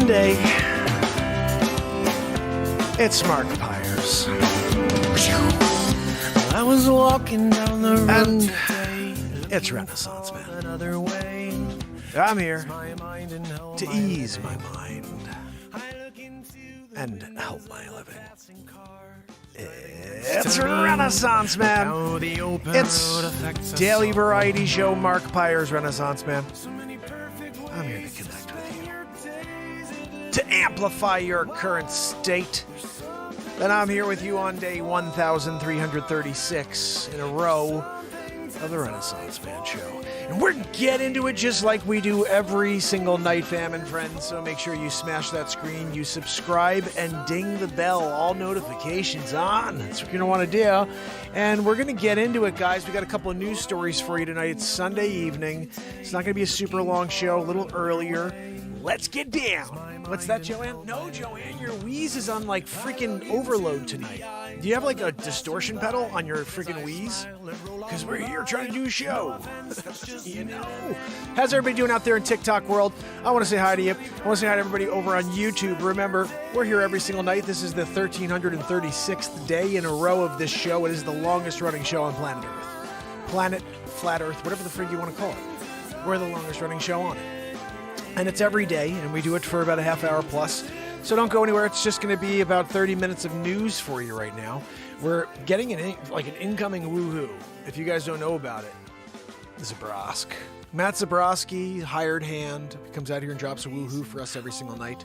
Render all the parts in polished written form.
Monday. It's Mark Pires. I was walking down the road today. It's Renaissance Man. I'm here to ease my mind and help my living. It's Renaissance Man. It's daily variety show Mark Pires Renaissance Man. I'm here to connect with you, to amplify your current state. And I'm here with you on day 1336 in a row of the Renaissance Man show. And we're going to get into it just like we do every single night, fam and friends. So make sure you smash that screen, you subscribe, and ding the bell. All notifications on. That's what you're going to want to do. And we're going to get into it, guys. We got a couple of news stories for you tonight. It's Sunday evening. It's not going to be a super long show, a little earlier. Let's get down. What's that, Joanne? No, Joanne, your wheeze is on like freaking overload tonight. Do you have like a distortion pedal on your freaking wheeze? Because we're here trying to do a show. You know. How's everybody doing out there in TikTok world? I want to say hi to you. I want to say hi to everybody over on YouTube. Remember, we're here every single night. This is the 1336th day in a row of this show. It is the longest running show on planet Earth. Planet, flat Earth, whatever the frig you want to call it. We're the longest running show on it. And it's every day, and we do it for about a half hour plus. So don't go anywhere. It's just going to be about 30 minutes of news for you right now. We're getting an incoming woohoo. If you guys don't know about it, Zabrosk. Matt Zabroski, hired hand, comes out here and drops a woohoo for us every single night.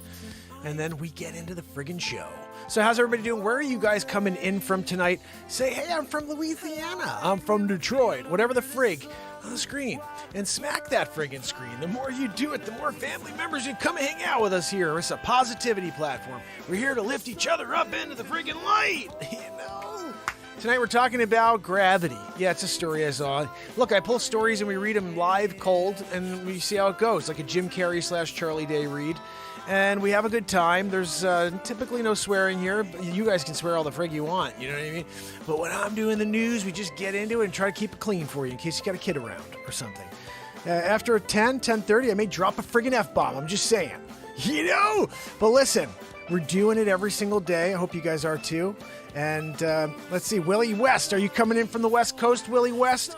And then we get into the friggin' show. So how's everybody doing? Where are you guys coming in from tonight? Say, hey, I'm from Louisiana. I'm from Detroit. Whatever the frig on the screen. And smack that friggin' screen. The more you do it, the more family members you come and hang out with us here. It's a positivity platform. We're here to lift each other up into the friggin' light. You know? Tonight we're talking about gravity. Yeah, it's a story I saw. Look, I pull stories and we read them live, cold, and we see how it goes. Like a Jim Carrey / Charlie Day read. And we have a good time. There's typically no swearing here. You guys can swear all the frig you want, you know what I mean? But when I'm doing the news, we just get into it and try to keep it clean for you in case you got a kid around or something. After 10:30, I may drop a friggin' F-bomb. I'm just saying. You know? But listen, we're doing it every single day. I hope you guys are too. And let's see, Willie West. Are you coming in from the West Coast, Willie West?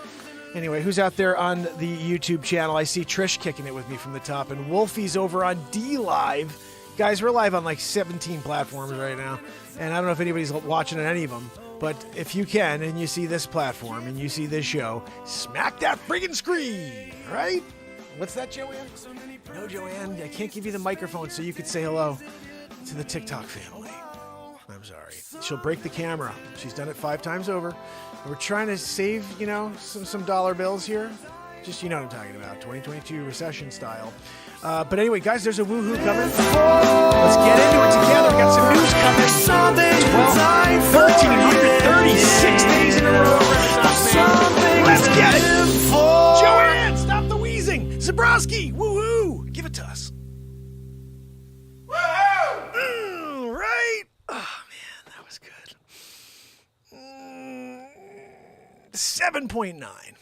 Anyway, who's out there on the YouTube channel? I see Trish kicking it with me from the top, and Wolfie's over on D Live. Guys, we're live on like 17 platforms right now, and I don't know if anybody's watching on any of them, but if you can, and you see this platform, and you see this show, smack that friggin' screen, right? What's that, Joanne? No, Joanne, I can't give you the microphone so you could say hello to the TikTok family. I'm sorry. She'll break the camera. She's done it 5 times over. We're trying to save, you know, some dollar bills here. Just, you know what I'm talking about. 2022 recession style. But anyway, guys, there's a woohoo coming. Let's get into it together. Got some news coming. 1336 days in a row. Let's get it. Joanne, stop the wheezing. Zabroski, woohoo. Give it to us. Woohoo! Right? Oh, man, that was good. 7.9.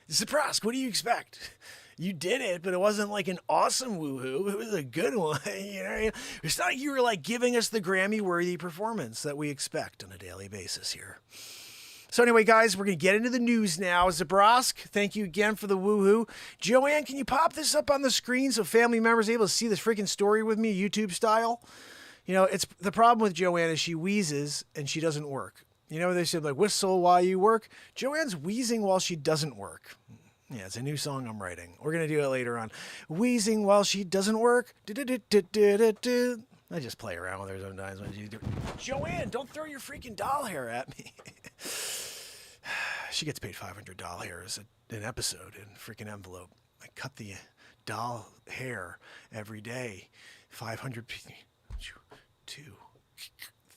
Zabrosk, what do you expect? You did it, but it wasn't like an awesome woohoo. It was a good one. You know, it's not like you were like giving us the Grammy-worthy performance that we expect on a daily basis here. So anyway, guys, we're going to get into the news now. Zabrosk, thank you again for the woohoo. Joanne, can you pop this up on the screen so family members are able to see this freaking story with me, YouTube style? You know, it's the problem with Joanne is she wheezes and she doesn't work. You know, they said like whistle while you work. Joanne's wheezing while she doesn't work. Yeah, it's a new song I'm writing. We're going to do it later on. Wheezing while she doesn't work. I just play around with her sometimes when she do. Joanne, don't throw your freaking doll hair at me. She gets paid $500 an episode in a freaking envelope. I cut the doll hair every day. 500 2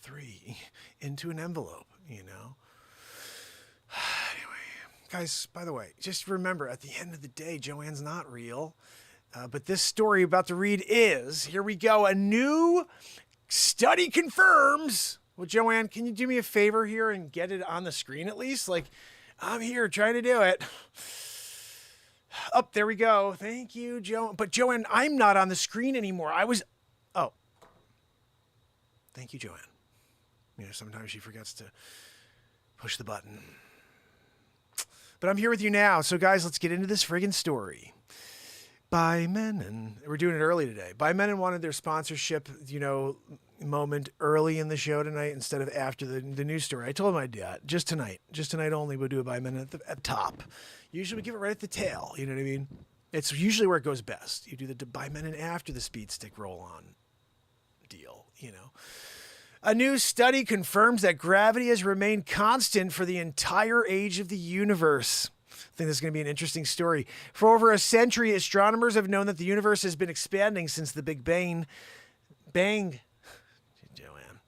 3 into an envelope, you know. Anyway, guys, by the way, just remember at the end of the day, Joanne's not real. But this story about to read is, here we go, a new study confirms. Well, Joanne, can you do me a favor here and get it on the screen at least? Like, I'm here trying to do it. Oh, there we go. Thank you, Joanne. But Joanne, I'm not on the screen anymore. Oh. Thank you, Joanne. Sometimes she forgets to push the button. But I'm here with you now. So, guys, let's get into this friggin' story. By Men, we're doing it early today. By Men wanted their sponsorship, moment early in the show tonight instead of after the news story. I told him I'd do that. Just tonight only, we'll do a By Men at the top. Usually we give it right at the tail. You know what I mean? It's usually where it goes best. You do the By Men after the speed stick roll on deal, A new study confirms that gravity has remained constant for the entire age of the universe. I think this is going to be an interesting story. For over a century, astronomers have known that the universe has been expanding since the Big Bang. Joanne.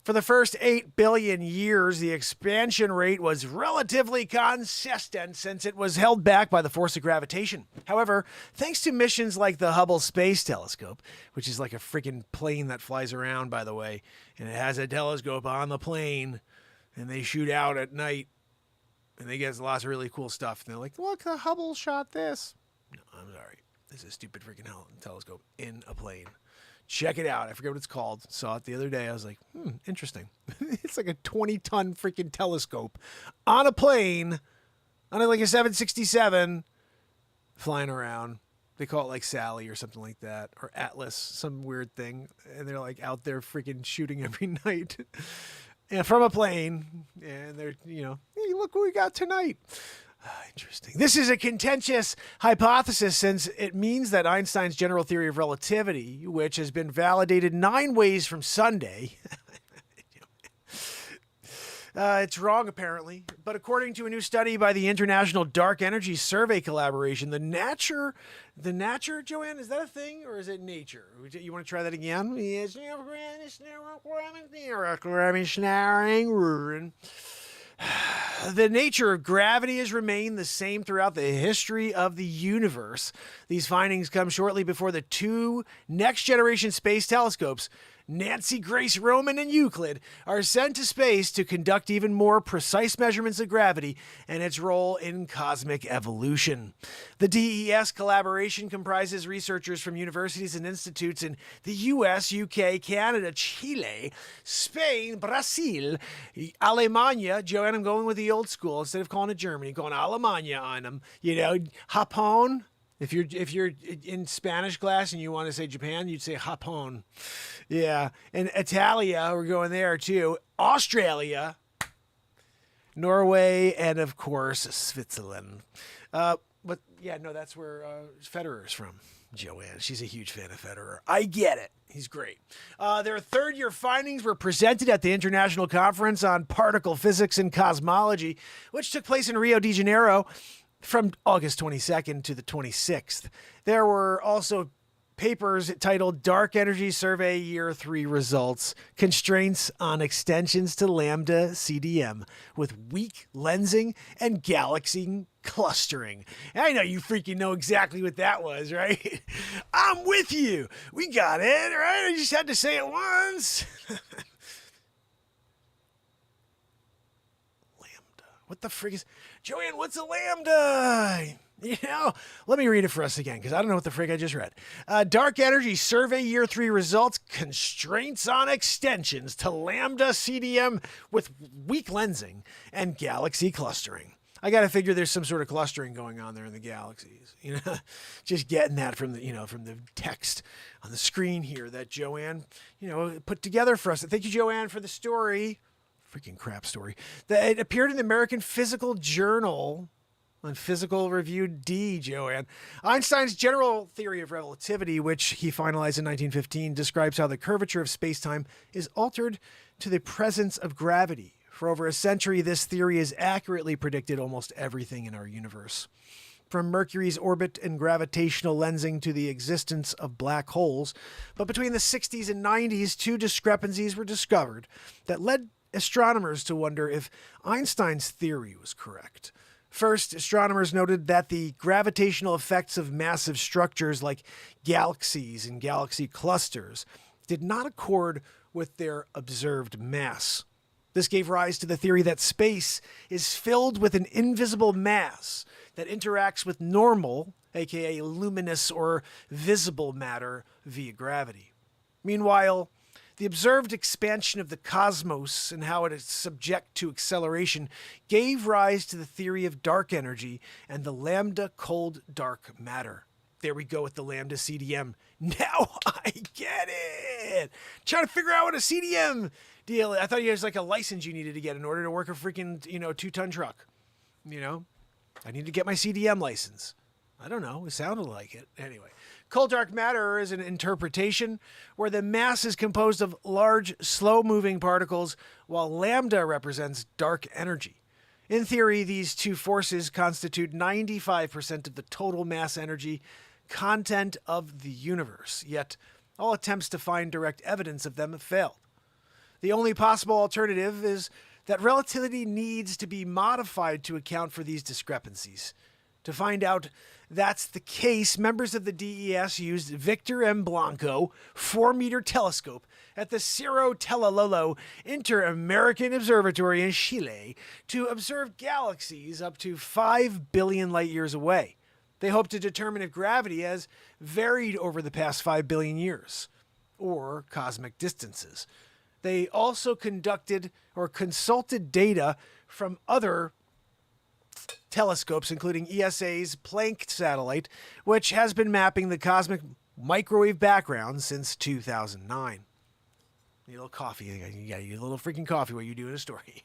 For the first 8 billion years, the expansion rate was relatively consistent since it was held back by the force of gravitation. However, thanks to missions like the Hubble Space Telescope, which is like a freaking plane that flies around, by the way, and it has a telescope on the plane, and they shoot out at night, and they get lots of really cool stuff. And they're like, look, the Hubble shot this. No, I'm sorry. This is a stupid freaking telescope in a plane. Check it out. I forget what it's called. Saw it the other day. I was like, interesting. It's like a 20-ton freaking telescope on a plane, on like a 767, flying around. They call it like Sally or something like that, or Atlas, some weird thing. And they're like out there freaking shooting every night. And from a plane, and they're, hey, look what we got tonight. Interesting. This is a contentious hypothesis since it means that Einstein's general theory of relativity, which has been validated 9 ways from Sunday, it's wrong apparently. But according to a new study by the International Dark Energy Survey Collaboration, the nature, Joanne, is that a thing or is it nature? You want to try that again? Yes. The nature of gravity has remained the same throughout the history of the universe. These findings come shortly before the 2 next-generation space telescopes, Nancy Grace Roman and Euclid, are sent to space to conduct even more precise measurements of gravity and its role in cosmic evolution. The DES collaboration comprises researchers from universities and institutes in the US, UK, Canada, Chile, Spain, Brazil, Alemania. Joanne, I'm going with the old school. Instead of calling it Germany, going Alemania on them. Japón. If you're in Spanish class and you want to say Japan, you'd say Japón. Yeah. And Italia, we're going there too. Australia, Norway, and of course, Switzerland. But yeah, no, that's where Federer's from. Joanne, she's a huge fan of Federer. I get it. He's great. Their third-year findings were presented at the International Conference on Particle Physics and Cosmology, which took place in Rio de Janeiro from August 22nd to the 26th. There were also papers titled Dark Energy Survey Year 3 Results, Constraints on Extensions to Lambda CDM with Weak Lensing and Galaxy Clustering. I know you freaking know exactly what that was, right? I'm with you. We got it, right? I just had to say it once. What the frig is... Joanne, what's a lambda? Let me read it for us again, because I don't know what the frig I just read. Dark Energy Survey Year 3 Results, Constraints on Extensions to Lambda CDM with Weak Lensing and Galaxy Clustering. I got to figure there's some sort of clustering going on there in the galaxies. Just getting that from the text on the screen here that Joanne, put together for us. Thank you, Joanne, for the story. Freaking crap story. It appeared in the American Physical Journal on Physical Review D, Joanne. Einstein's general theory of relativity, which he finalized in 1915, describes how the curvature of space-time is altered to the presence of gravity. For over a century, this theory has accurately predicted almost everything in our universe. From Mercury's orbit and gravitational lensing to the existence of black holes. But between the 60s and 90s, 2 discrepancies were discovered that led astronomers to wonder if Einstein's theory was correct. First, astronomers noted that the gravitational effects of massive structures like galaxies and galaxy clusters did not accord with their observed mass. This gave rise to the theory that space is filled with an invisible mass that interacts with normal, aka luminous or visible matter via gravity. Meanwhile, the observed expansion of the cosmos and how it is subject to acceleration gave rise to the theory of dark energy and the lambda cold dark matter. There we go with the lambda CDM. Now I get it. Trying to figure out what a CDM deal. I thought it was like a license you needed to get in order to work a freaking 2-ton truck. I need to get my CDM license. I don't know. It sounded like it. Anyway, cold dark matter is an interpretation where the mass is composed of large, slow-moving particles, while lambda represents dark energy. In theory, these two forces constitute 95% of the total mass energy content of the universe, yet all attempts to find direct evidence of them have failed. The only possible alternative is that relativity needs to be modified to account for these discrepancies. To find out that's the case, members of the DES used Victor M. Blanco 4-meter telescope at the Cerro Telololo Inter-American Observatory in Chile to observe galaxies up to 5 billion light years away. They hope to determine if gravity has varied over the past 5 billion years, or cosmic distances. They also consulted data from other telescopes, including ESA's Planck satellite, which has been mapping the cosmic microwave background since 2009. Need a little coffee. You got a little freaking coffee while you're doing a story.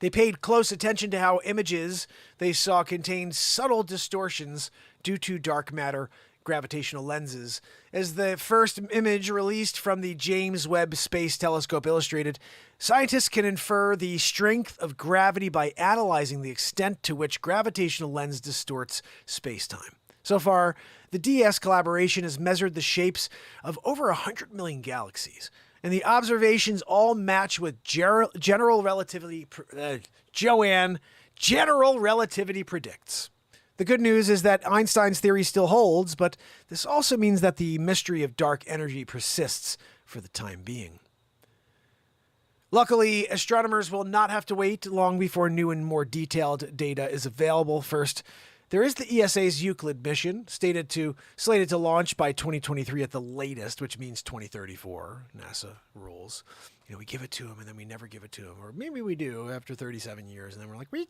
They paid close attention to how images they saw contained subtle distortions due to dark matter gravitational lenses. As the first image released from the James Webb Space Telescope illustrated, scientists can infer the strength of gravity by analyzing the extent to which gravitational lens distorts space-time. So far, the DS collaboration has measured the shapes of over 100 million galaxies, and the observations all match with general relativity. Joanne, general relativity predicts. The good news is that Einstein's theory still holds, but this also means that the mystery of dark energy persists for the time being. Luckily, astronomers will not have to wait long before new and more detailed data is available. First, there is the ESA's Euclid mission, slated to launch by 2023 at the latest, which means 2034. NASA rules. We give it to them and then we never give it to them. Or maybe we do after 37 years. And then we're like, we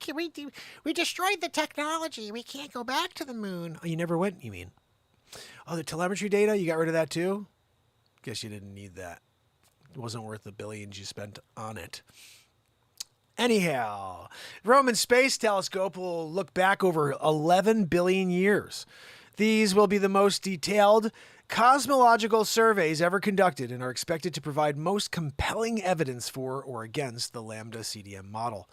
destroyed the technology. We can't go back to the moon. Oh, you never went, you mean? Oh, the telemetry data, you got rid of that too? Guess you didn't need that. It wasn't worth the billions you spent on it. Anyhow, Roman Space Telescope will look back over 11 billion years. These will be the most detailed cosmological surveys ever conducted and are expected to provide most compelling evidence for or against the Lambda CDM model.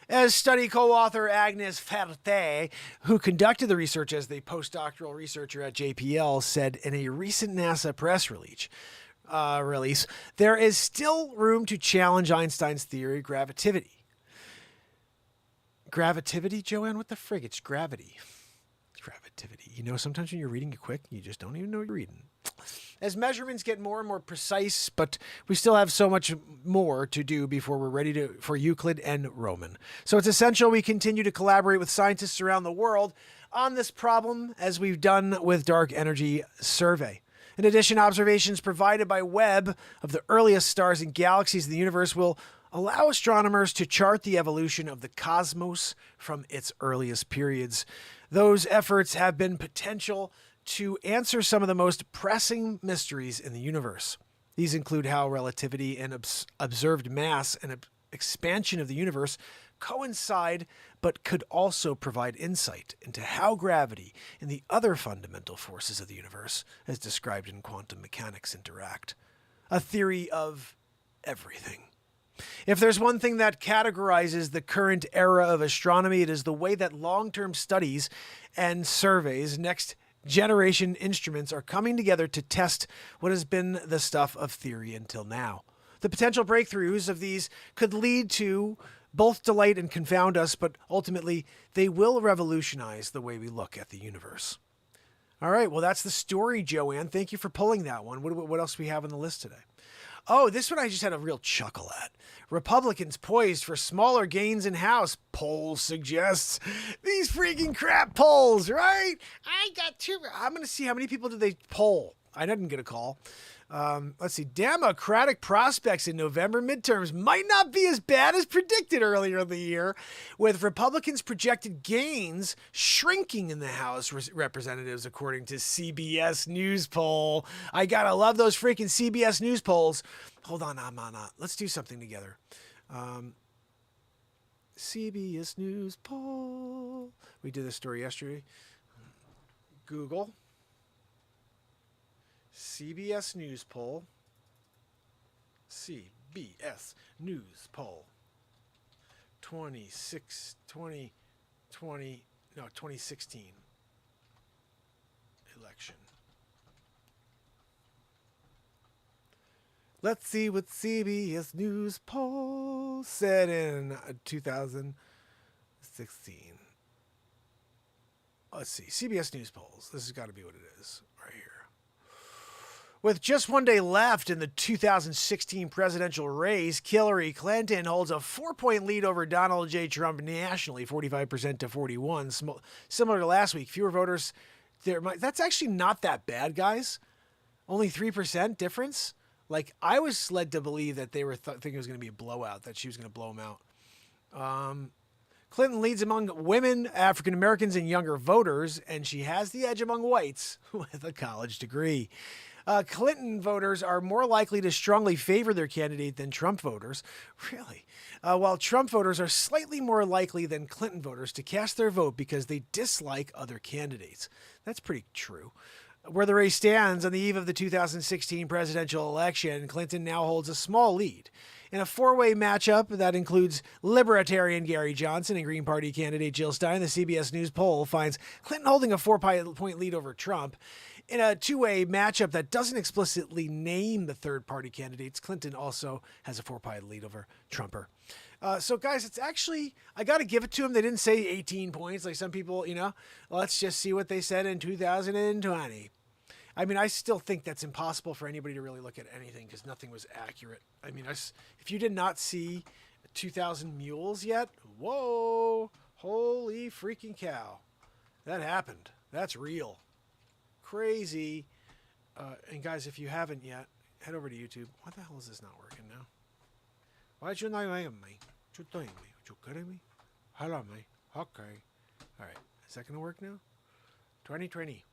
As study co-author Agnes Ferte, who conducted the research as the postdoctoral researcher at JPL, said in a recent NASA press release, there is still room to challenge Einstein's theory of gravitativity. Gravitativity, Joanne? What the frig? It's gravity. Gravitativity. Sometimes when you're reading it quick, you just don't even know what you're reading. As measurements get more and more precise, but we still have so much more to do before we're ready for Euclid and Roman. So it's essential we continue to collaborate with scientists around the world on this problem, as we've done with dark energy survey. In addition, observations provided by Webb of the earliest stars and galaxies in the universe will allow astronomers to chart the evolution of the cosmos from its earliest periods. Those efforts have been potential to answer some of the most pressing mysteries in the universe. These include how relativity and observed mass and expansion of the universe coincide, but could also provide insight into how gravity and the other fundamental forces of the universe, as described in quantum mechanics, interact. A theory of everything. If there's one thing that categorizes the current era of astronomy, it is the way that long-term studies and surveys, next generation instruments, are coming together to test what has been the stuff of theory until now. The potential breakthroughs of these could lead to both delight and confound us, but ultimately they will revolutionize the way we look at the universe. All right. Well, that's the story, Joanne. Thank you for pulling that one. What else do we have on the list today? Oh, this one I just had a real chuckle at. Republicans poised for smaller gains in House, poll suggests. These freaking crap polls, right? I'm going to see how many people did they poll. I didn't get a call. Let's see. Democratic prospects in November midterms might not be as bad as predicted earlier in the year, with Republicans' projected gains shrinking in the House representatives, according to CBS News poll. I gotta love those freaking CBS News polls. Hold on, let's do something together. CBS News poll. We did this story yesterday. Google. CBS News poll. CBS News poll. 2016 election. Let's see what CBS News poll said in 2016. Let's see. CBS News polls. This has got to be what it is right here. With just one day left in the 2016 presidential race, Hillary Clinton holds a 4-point lead over Donald J. Trump nationally, 45% to 41%. Similar to last week, fewer voters. That's actually not that bad, guys. Only 3% difference. Like, I was led to believe that they were thinking it was going to be a blowout, that she was going to blow them out. Clinton leads among women, African Americans, and younger voters, and she has the edge among whites with a college degree. Clinton voters are more likely to strongly favor their candidate than Trump voters. Really? While Trump voters are slightly more likely than Clinton voters to cast their vote because they dislike other candidates. That's pretty true. Where the race stands on the eve of the 2016 presidential election, Clinton now holds a small lead. In a four-way matchup that includes Libertarian Gary Johnson and Green Party candidate Jill Stein, the CBS News poll finds Clinton holding a 4-point lead over Trump. In a two-way matchup that doesn't explicitly name the third-party candidates, Clinton also has a 4-point lead over Trumper. So, guys, it's actually, I got to give it to them. They didn't say 18 points like some people, Let's just see what they said in 2020. I mean, I still think that's impossible for anybody to really look at anything because nothing was accurate. I mean, if you did not see 2,000 Mules yet, whoa, holy freaking cow. That happened. That's real. Crazy. And guys, if you haven't yet, head over to YouTube. Why the hell is this not working now? Why you not hearing me? You doing me? You kidding me? Hello me. Okay. All right. Is that gonna work now? 2020.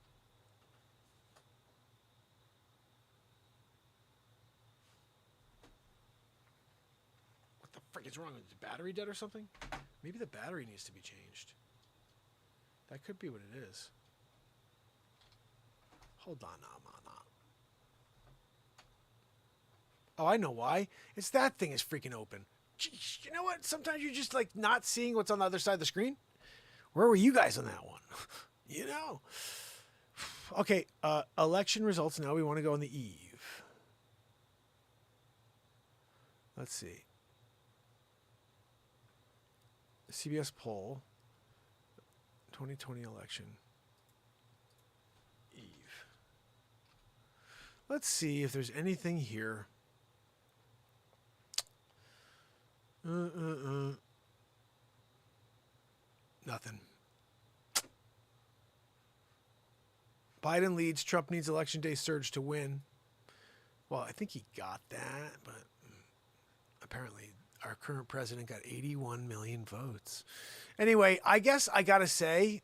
What the frick is wrong? Is the battery dead or something? Maybe the battery needs to be changed. That could be what it is. Hold on, Oh, I know why. It's that thing is freaking open. Jeez, you know what? Sometimes you're just like not seeing what's on the other side of the screen. Where were you guys on that one? Okay, election results now. We want to go on the eve. Let's see. CBS poll. 2020 election. Eve. Let's see if there's anything here. Nothing. Biden leads. Trump needs election day surge to win. Well, I think he got that, but apparently our current president got 81 million votes. Anyway, I guess I gotta say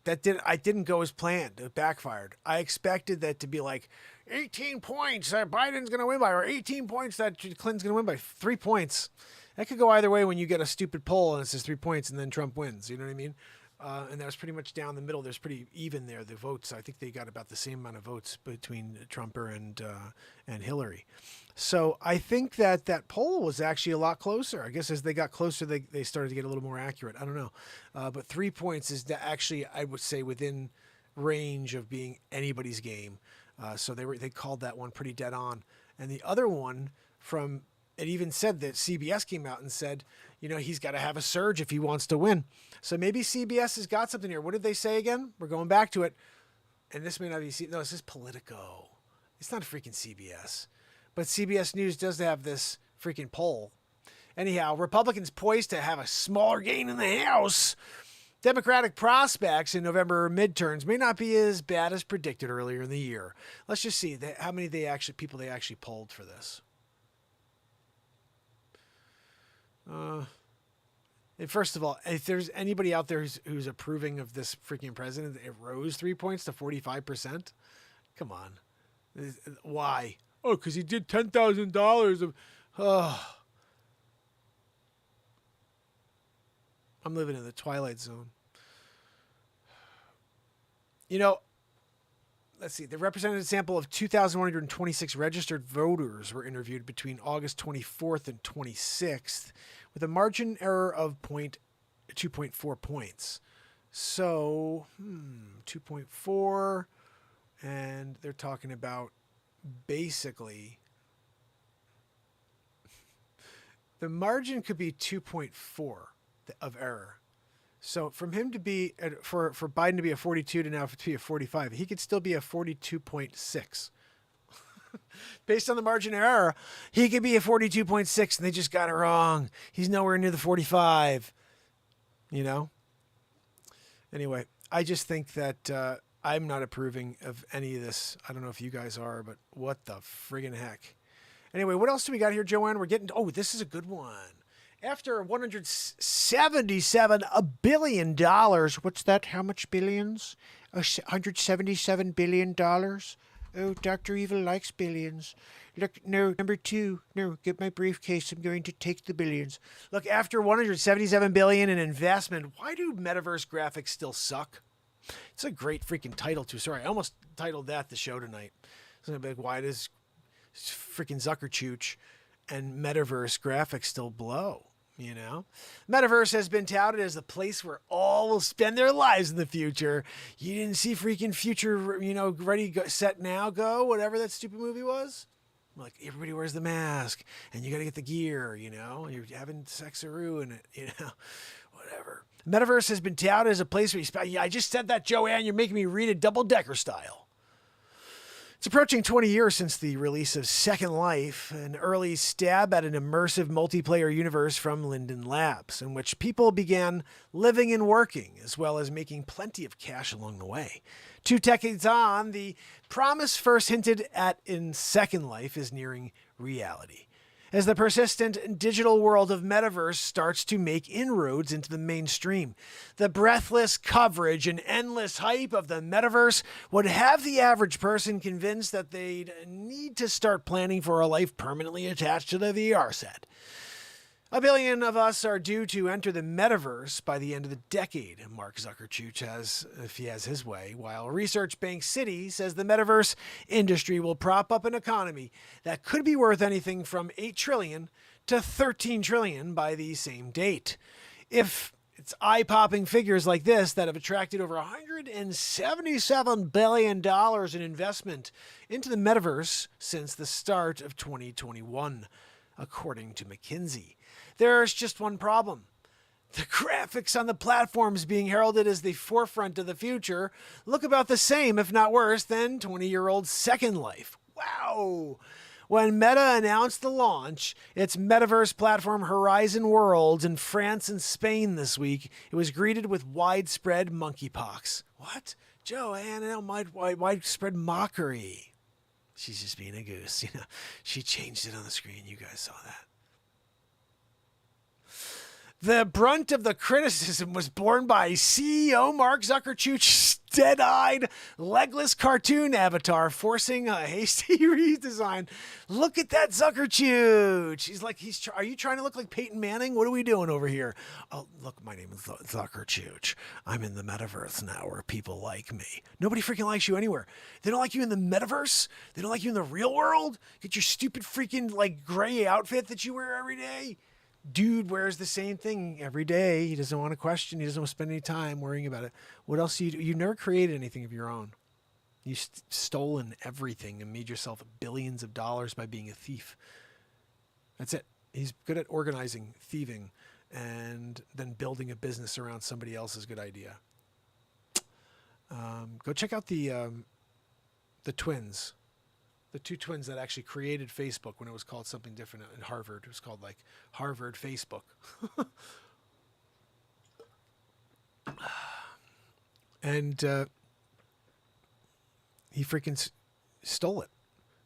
that I didn't go as planned. It backfired. I expected that to be like 18 points that Biden's going to win by, or 18 points that Clinton's going to win by 3 points. That could go either way when you get a stupid poll and it says 3 points and then Trump wins. You know what I mean? And that was pretty much down the middle. There's pretty even there, the votes. I think they got about the same amount of votes between Trumper and Hillary. So I think that poll was actually a lot closer. I guess as they got closer, they started to get a little more accurate. I don't know. But 3 points is actually, I would say, within range of being anybody's game. So they called that one pretty dead on. And the other one it even said that CBS came out and said, he's got to have a surge if he wants to win. So maybe CBS has got something here. What did they say again? We're going back to it. and this may not be, no, this is Politico. It's not a freaking CBS. But CBS News does have this freaking poll. Anyhow, Republicans poised to have a smaller gain in the House. Democratic prospects in November midterms may not be as bad as predicted earlier in the year. Let's just see how many people they actually polled for this. And first of all, if there's anybody out there who's approving of this freaking president, it rose 3 points to 45%. Come on. Why? Oh, because he did $10,000 of... Oh. I'm living in the twilight zone. You know, let's see. The representative sample of 2,126 registered voters were interviewed between August 24th and 26th with a margin error of 2.4 points. So, 2.4, and they're talking about basically the margin could be 2.4 of error. So from him to be for Biden to be a 42 to now to be a 45, he could still be a 42.6. Based on the margin of error, he could be a 42.6, and they just got it wrong. He's nowhere near the 45. You know? Anyway, I just think that I'm not approving of any of this. I don't know if you guys are, but what the friggin' heck. Anyway, what else do we got here, Joanne? We're getting... Oh, this is a good one. After $177 billion. What's that? How much billions? $177 billion. Oh, Dr. Evil likes billions. Look, no, number 2. No, get my briefcase. I'm going to take the billions. Look, after $177 billion in investment, why do metaverse graphics still suck? It's a great freaking title, too. Sorry, I almost titled that the show tonight. It's going to be like, why does freaking Zuckerchooch and metaverse graphics still blow? You know, metaverse has been touted as the place where all will spend their lives in the future. You didn't see freaking Future, Ready, go, Set, Now, Go, whatever that stupid movie was. Like, everybody wears the mask and you got to get the gear, you're having sexaroo in it, whatever. Metaverse has been touted as a place where you spend. Yeah, I just said that, Joanne. You're making me read it double-decker style. It's approaching 20 years since the release of Second Life, an early stab at an immersive multiplayer universe from Linden Labs, in which people began living and working, as well as making plenty of cash along the way. 2 decades on, the promise first hinted at in Second Life is nearing reality, as the persistent digital world of metaverse starts to make inroads into the mainstream. The breathless coverage and endless hype of the metaverse would have the average person convinced that they'd need to start planning for a life permanently attached to the VR set. 1 billion of us are due to enter the metaverse by the end of the decade, Mark Zuckerchooch has, if he has his way, while Research Bank City says the metaverse industry will prop up an economy that could be worth anything from $8 trillion to $13 trillion by the same date. If it's eye-popping figures like this that have attracted over $177 billion in investment into the metaverse since the start of 2021, according to McKinsey. There's just one problem. The graphics on the platforms being heralded as the forefront of the future look about the same, if not worse, than 20-year-old Second Life. Wow! When Meta announced the launch, its metaverse platform Horizon Worlds in France and Spain this week, it was greeted with widespread monkeypox. What? Joanne, widespread mockery. She's just being a goose, She changed it on the screen. You guys saw that. The brunt of the criticism was borne by CEO Mark Zuckerchooch's dead-eyed, legless cartoon avatar, forcing a hasty redesign. Look at that Zuckerchooch. He's like, are you trying to look like Peyton Manning? What are we doing over here? Oh, look, my name is Zuckerchooch. I'm in the metaverse now where people like me. Nobody freaking likes you anywhere. They don't like you in the metaverse. They don't like you in the real world. Get your stupid freaking gray outfit that you wear every day. Dude wears the same thing every day. He doesn't want to question. He doesn't want to spend any time worrying about it. What else do you do? You never created anything of your own. You've stolen everything and made yourself billions of dollars by being a thief. That's it. He's good at organizing, thieving, and then building a business around somebody else's good idea. Go check out the twins, the two twins that actually created Facebook when it was called something different in Harvard. It was called like Harvard Facebook. And he freaking stole it.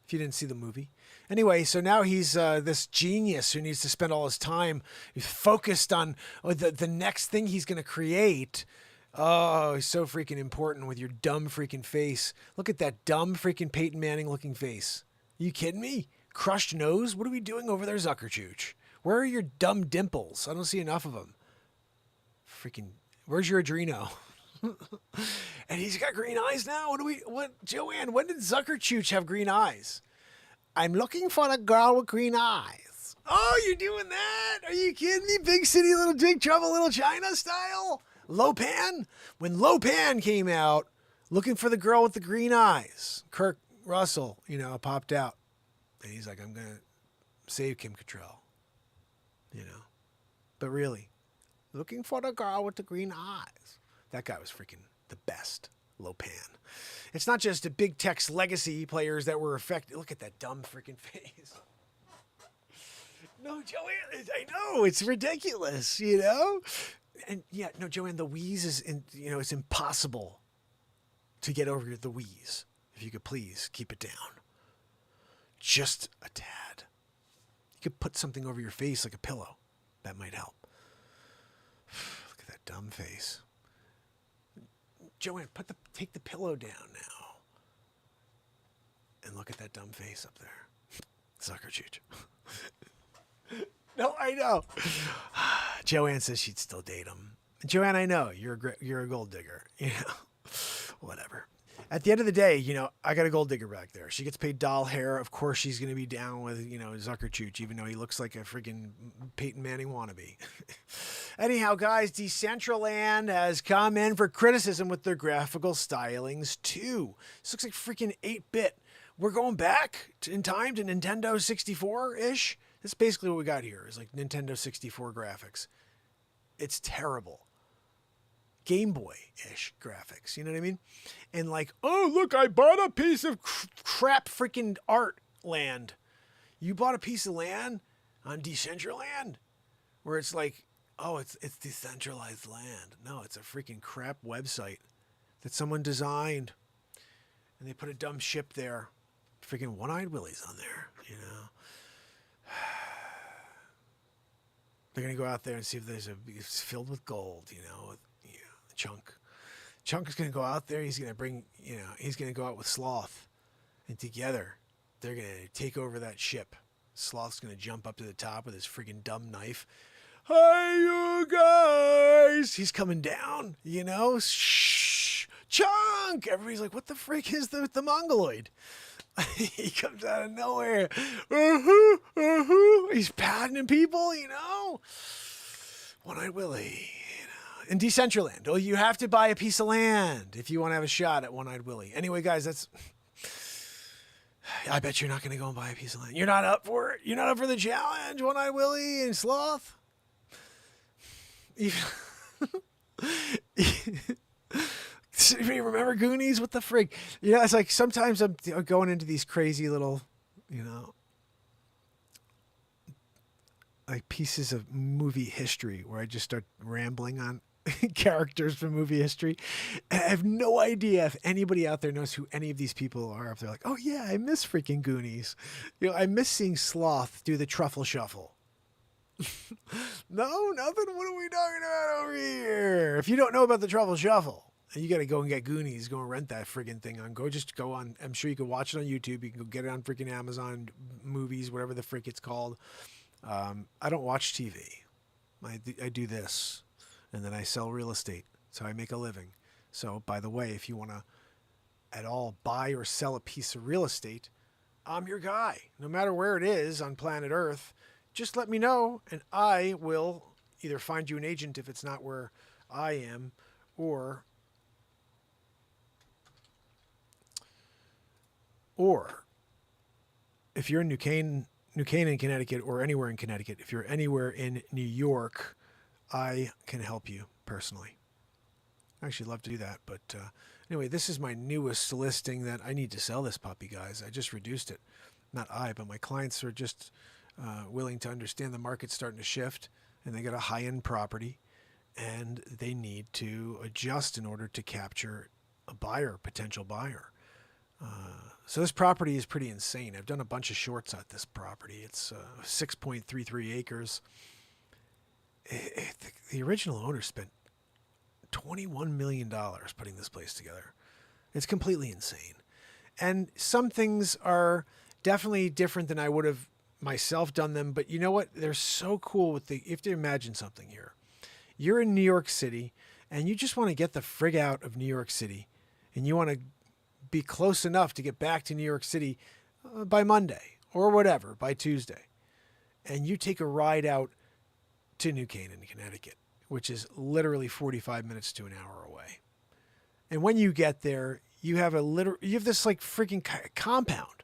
If you didn't see the movie. Anyway, so now he's this genius who needs to spend all his time focused on the next thing he's going to create. Oh, he's so freaking important with your dumb freaking face. Look at that dumb freaking Peyton Manning looking face. Are you kidding me? Crushed nose? What are we doing over there, Zuckerchooch? Where are your dumb dimples? I don't see enough of them. Freaking, where's your adreno? And he's got green eyes now. What, Joanne, when did Zuckerchooch have green eyes? I'm looking for a girl with green eyes. Oh, you're doing that? Are you kidding me? Big City, Little Big Trouble, Little China style? Lopan? When Lopan came out, looking for the girl with the green eyes, Kirk Russell, popped out. And he's like, I'm going to save Kim Cattrall. But really, looking for the girl with the green eyes. That guy was freaking the best, Lopan. It's not just the big Tex legacy players that were affected. Look at that dumb freaking face. No, Joanne, I know, it's ridiculous, And yeah, no, Joanne, the wheeze is, it's impossible to get over the wheeze. If you could please keep it down. Just a tad. You could put something over your face like a pillow. That might help. Look at that dumb face. Joanne, take the pillow down now. And look at that dumb face up there. Zuckerchooch. No, I know. Joanne says she'd still date him. Joanne, I know you're a gold digger. Whatever. At the end of the day, I got a gold digger back there. She gets paid doll hair. Of course, she's going to be down with Zuckerchooch, even though he looks like a freaking Peyton Manning wannabe. Anyhow, guys, Decentraland has come in for criticism with their graphical stylings too. This looks like freaking 8-bit. We're going back in time to Nintendo 64-ish. That's basically what we got here, is like Nintendo 64 graphics. It's terrible. Game Boy-ish graphics, you know what I mean? And like, oh, look, I bought a piece of crap freaking art land. You bought a piece of land on Decentraland? Where it's like, oh, it's decentralized land. No, it's a freaking crap website that someone designed. And they put a dumb ship there. Freaking One-Eyed Willie's on there, They're going to go out there and see if it's filled with gold, Chunk. Chunk is going to go out there. He's going to bring, he's going to go out with Sloth. And together, they're going to take over that ship. Sloth's going to jump up to the top with his freaking dumb knife. Hi, you guys. He's coming down, Shh. Chunk. Everybody's like, what the frick is the Mongoloid? He comes out of nowhere. He's patting people, One-Eyed Willie. In Decentraland. Oh, you have to buy a piece of land if you want to have a shot at One-Eyed Willie. Anyway, guys, I bet you're not going to go and buy a piece of land. You're not up for it? You're not up for the challenge, One-Eyed Willie and Sloth? You remember Goonies? What the frig? It's like sometimes I'm going into these crazy little, like pieces of movie history where I just start rambling on characters from movie history. And I have no idea if anybody out there knows who any of these people are. If they're like, oh yeah, I miss freaking Goonies. I miss seeing Sloth do the truffle shuffle. No, nothing. What are we talking about over here? If you don't know about the truffle shuffle, you got to go and get Goonies. Go and rent that friggin' thing on. Go on. I'm sure you can watch it on YouTube. You can go get it on freaking Amazon Movies, whatever the frick it's called. I don't watch TV. I do this, and then I sell real estate. So I make a living. So, by the way, if you want to at all buy or sell a piece of real estate, I'm your guy. No matter where it is on planet Earth, just let me know, and I will either find you an agent if it's not where I am, or if you're in New Canaan, Connecticut, or anywhere in Connecticut, if you're anywhere in New York, I can help you personally. I actually love to do that, but Anyway, this is my newest listing that I need to sell this puppy, guys. I just reduced it. Not I, but my clients are just willing to understand the market's starting to shift, and they got a high-end property, and they need to adjust in order to capture a buyer, potential buyer. So this property is pretty insane. I've done a bunch of shorts at this property. It's 6.33 acres. The original owner spent $21 million putting this place together. It's completely insane. And some things are definitely different than I would have myself done them. But you know what? They're so cool with you have to imagine something here. You're in New York City and you just want to get the frig out of New York City, and you want to be close enough to get back to New York City by Monday or whatever, by Tuesday. And you take a ride out to New Canaan, Connecticut, which is literally 45 minutes to an hour away. And when you get there, you have this like freaking compound.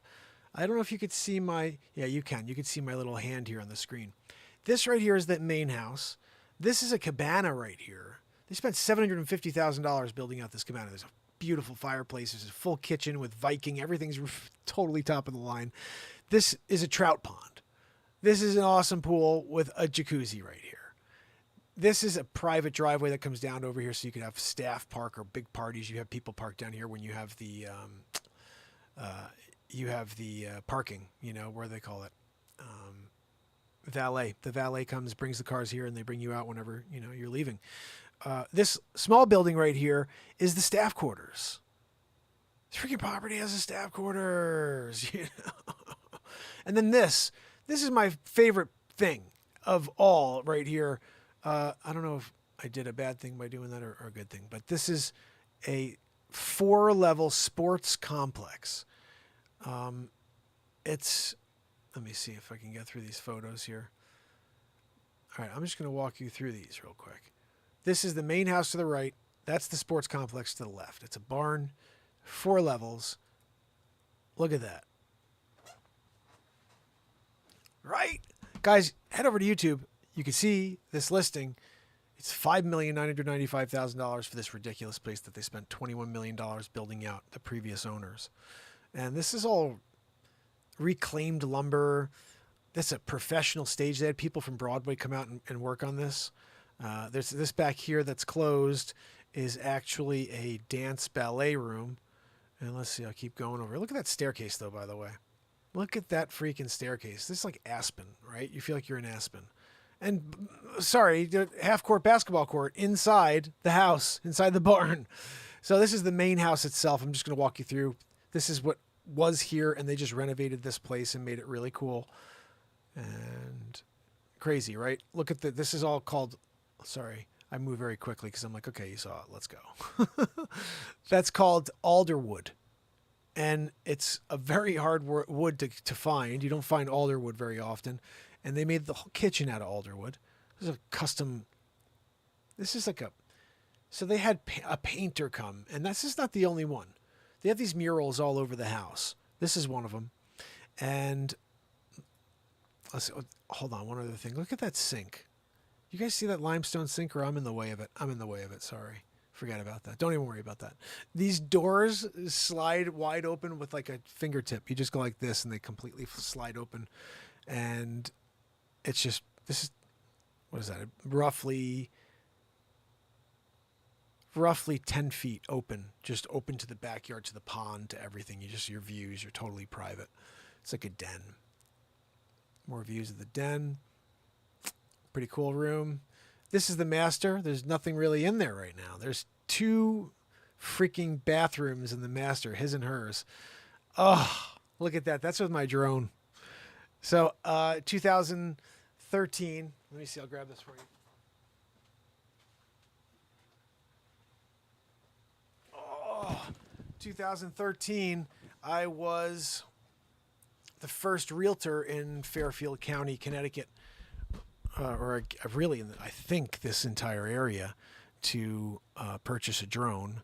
I don't know if you could see you could see my little hand here on the screen. This right here is that main house. This is a cabana right here. They spent $750,000 building out this cabana. There's a beautiful fireplace. There's a full kitchen with Viking. Everything's totally top of the line. This is a trout pond. This is an awesome pool with a jacuzzi right here. This is a private driveway that comes down over here, so you can have staff park or big parties. You have people park down here when you have the parking, where they call it, valet. The valet comes, brings the cars here, and they bring you out whenever you're leaving. This small building right here is the staff quarters. This freaking property has a staff quarters, And then this is my favorite thing of all right here. I don't know if I did a bad thing by doing that or a good thing, but this is a 4-level sports complex. Let me see if I can get through these photos here. All right, I'm just going to walk you through these real quick. This is the main house to the right. That's the sports complex to the left. It's a barn, 4 levels. Look at that. Right? Guys, head over to YouTube. You can see this listing. It's $5,995,000 for this ridiculous place that they spent $21 million building out, the previous owners. And this is all reclaimed lumber. That's a professional stage. They had people from Broadway come out and work on this. There's this back here that's closed is actually a dance ballet room. And let's see, I'll keep going over. Look at that staircase, though, by the way. Look at that freaking staircase. This is like Aspen, right? You feel like you're in Aspen. And, sorry, the half-court basketball court inside the house, inside the barn. So this is the main house itself. I'm just going to walk you through. This is what was here, and they just renovated this place and made it really cool. And crazy, right? Look at this is all called, sorry, I move very quickly because I'm like, okay, you saw it, let's go. That's called alderwood. And it's a very hard wood to find. You don't find alderwood very often. And they made the whole kitchen out of alderwood. This is a custom, so they had a painter come, and this is not the only one. They have these murals all over the house. This is one of them. And let's see, hold on, one other thing. Look at that sink. You guys see that limestone sink, or I'm in the way of it? I'm in the way of it, sorry. Forget about that. Don't even worry about that. These doors slide wide open with like a fingertip. You just go like this and they completely slide open. And it's just, what is that? Roughly 10 feet open, just open to the backyard, to the pond, to everything. Your views, you're totally private. It's like a den. More views of the den. Pretty cool room. This is the master. There's nothing really in there right now. There's 2 freaking bathrooms in the master, his and hers. Oh, look at that. That's with my drone. So 2013. Let me see. I'll grab this for you. Oh, 2013. I was the first realtor in Fairfield County, Connecticut. I think this entire area, to purchase a drone.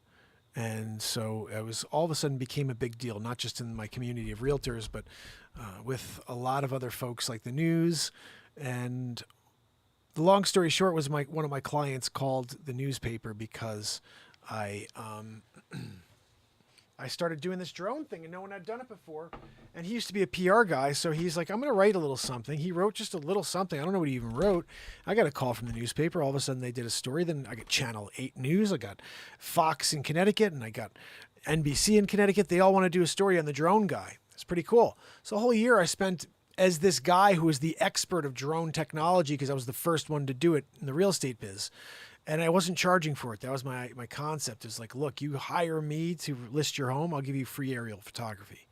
And so it was all of a sudden became a big deal, not just in my community of realtors, but with a lot of other folks like the news. And the long story short was one of my clients called the newspaper because I I started doing this drone thing and no one had done it before. And he used to be a PR guy. So he's like, I'm going to write a little something. He wrote just a little something. I don't know what he even wrote. I got a call from the newspaper. All of a sudden they did a story. Then I got Channel 8 News. I got Fox in Connecticut and I got NBC in Connecticut. They all want to do a story on the drone guy. It's pretty cool. So a whole year I spent as this guy who was the expert of drone technology because I was the first one to do it in the real estate biz. And I wasn't charging for it. That was my concept. It's like, look, you hire me to list your home. I'll give you free aerial photography.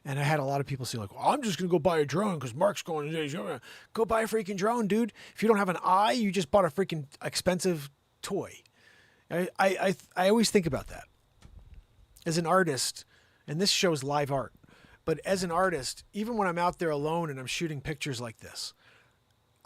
And I had a lot of people say like, well, I'm just going to go buy a drone because Mark's going to go buy a freaking drone, dude. If you don't have an eye, you just bought a freaking expensive toy. I always think about that. As an artist, and this shows live art, but as an artist, even when I'm out there alone and I'm shooting pictures like this,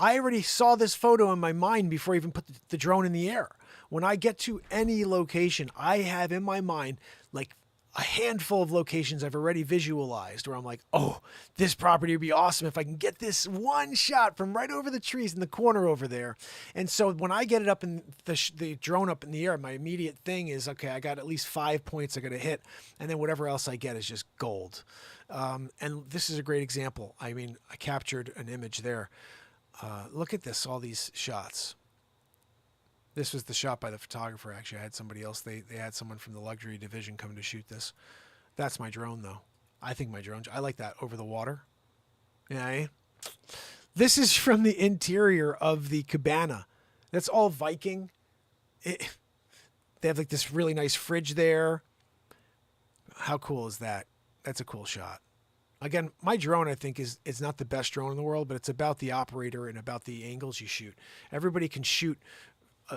I already saw this photo in my mind before I even put the drone in the air. When I get to any location, I have in my mind like a handful of locations I've already visualized where I'm like, oh, this property would be awesome if I can get this one shot from right over the trees in the corner over there. And so when I get it up in the drone up in the air, my immediate thing is, okay, I got at least 5 points I got to hit. And then whatever else I get is just gold. And this is a great example. I mean, I captured an image there. Look at this, all these shots. This was the shot by the photographer. Actually, I had somebody else. They had someone from the luxury division come to shoot this. That's my drone, though. I think my drone, I like that over the water. Yeah. This is from the interior of the cabana. That's all Viking. They have like this really nice fridge there. How cool is that? That's a cool shot. Again, my drone, I think, is not the best drone in the world, but it's about the operator and about the angles you shoot. Everybody can shoot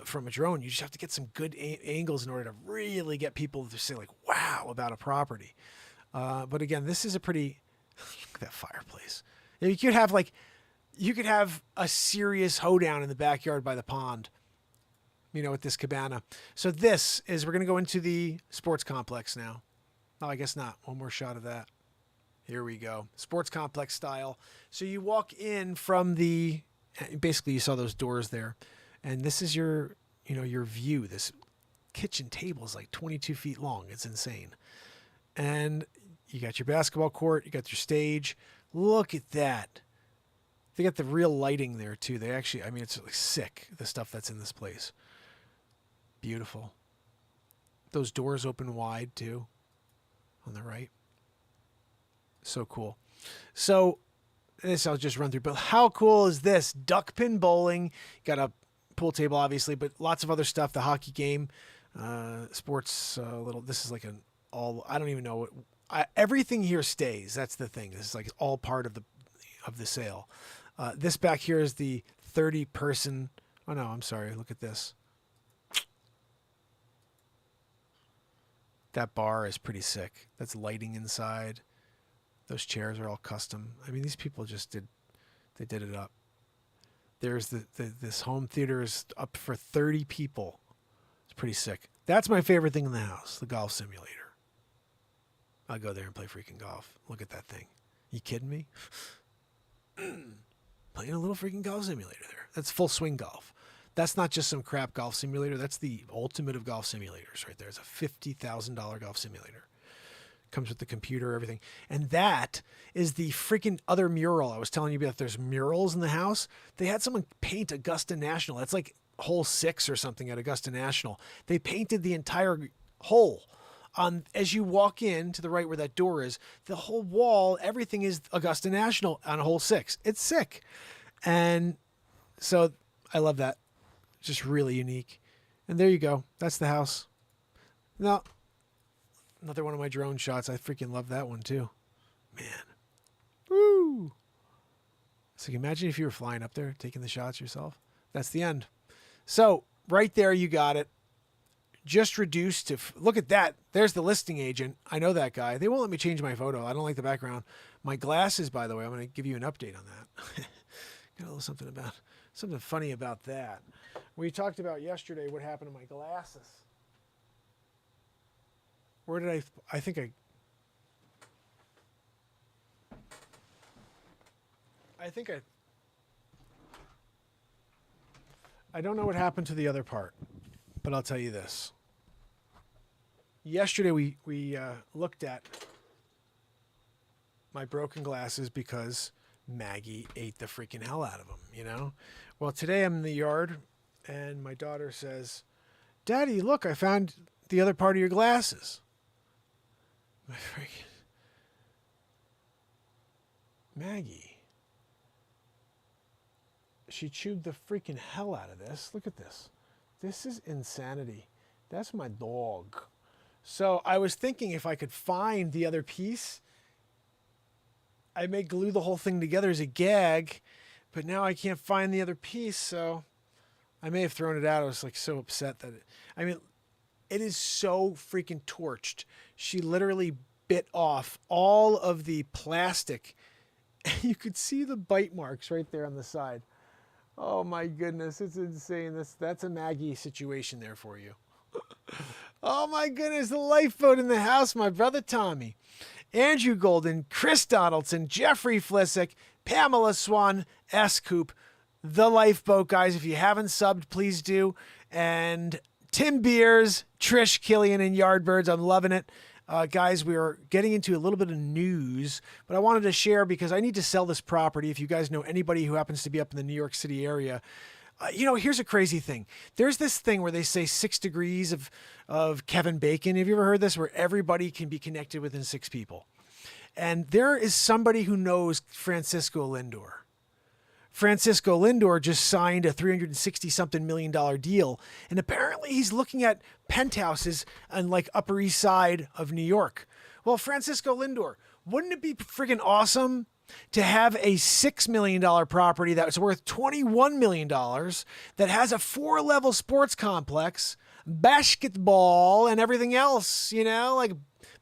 from a drone. You just have to get some good angles in order to really get people to say, like, wow, about a property. But again, this is a pretty... Look at that fireplace. You could have a serious hoedown in the backyard by the pond, with this cabana. So this is... We're going to go into the sports complex now. Oh, I guess not. One more shot of that. Here we go. Sports complex style. So you walk in from basically you saw those doors there. And this is your view. This kitchen table is like 22 feet long. It's insane. And you got your basketball court. You got your stage. Look at that. They got the real lighting there too. They actually, it's like sick, the stuff that's in this place. Beautiful. Those doors open wide too on the right. So cool. So this I'll just run through, but how cool is this? Duck pin bowling, got a pool table obviously, but lots of other stuff. The hockey game, sports, this is like I don't even know what, everything here stays. That's the thing. This is like all part of the sale. This back here is the 30-person. Oh no, I'm sorry. Look at this. That bar is pretty sick. That's lighting inside. Those chairs are all custom. These people just did it up. There's this home theater is up for 30 people. It's pretty sick. That's my favorite thing in the house, the golf simulator. I'll go there and play freaking golf. Look at that thing. You kidding me? Playing a little freaking golf simulator there. That's full swing golf. That's not just some crap golf simulator. That's the ultimate of golf simulators right there. It's a $50,000 golf simulator. Comes with the computer, everything. And that is the freaking other mural. I was telling you about there's murals in the house. They had someone paint Augusta National. That's like hole 6 or something at Augusta National. They painted the entire hole. As you walk in to the right where that door is, the whole wall, everything is Augusta National on hole 6. It's sick. And so I love that. It's just really unique. And there you go. That's the house. Now, another one of my drone shots. I freaking love that one too. Man. Woo! So imagine if you were flying up there, taking the shots yourself. That's the end. So right there, you got it. Just reduced to, look at that. There's the listing agent. I know that guy. They won't let me change my photo. I don't like the background. My glasses, by the way, I'm going to give you an update on that. Got a little something funny about that. We talked about yesterday what happened to my glasses. Where did I don't know what happened to the other part, but I'll tell you this. yesterday we looked at my broken glasses because Maggie ate the freaking hell out of them, you know? Well, today I'm in the yard and my daughter says, Daddy, look, I found the other part of your glasses. My freaking Maggie. She chewed the freaking hell out of this. Look at this. This is insanity. That's my dog. So I was thinking if I could find the other piece, I may glue the whole thing together as a gag, but now I can't find the other piece, so I may have thrown it out. I was like so upset that it is so freaking torched. She literally bit off all of the plastic. You could see the bite marks right there on the side. Oh my goodness, it's insane. That's a Maggie situation there for you. Oh my goodness, the lifeboat in the house, my brother Tommy. Andrew Golden, Chris Donaldson, Jeffrey Flissick, Pamela Swan, S. Coop, the lifeboat guys. If you haven't subbed, please do. And Tim Beers, Trish Killian, and Yardbirds. I'm loving it. Guys, we are getting into a little bit of news, but I wanted to share because I need to sell this property. If you guys know anybody who happens to be up in the New York City area, here's a crazy thing. There's this thing where they say 6 degrees of Kevin Bacon. Have you ever heard this? Where everybody can be connected within 6 people. And there is somebody who knows Francisco Lindor. Francisco Lindor just signed a $360-something million deal. And apparently he's looking at penthouses on like Upper East Side of New York. Well, Francisco Lindor, wouldn't it be friggin' awesome to have a $6 million property that was worth $21 million that has a 4-level sports complex, basketball and everything else, like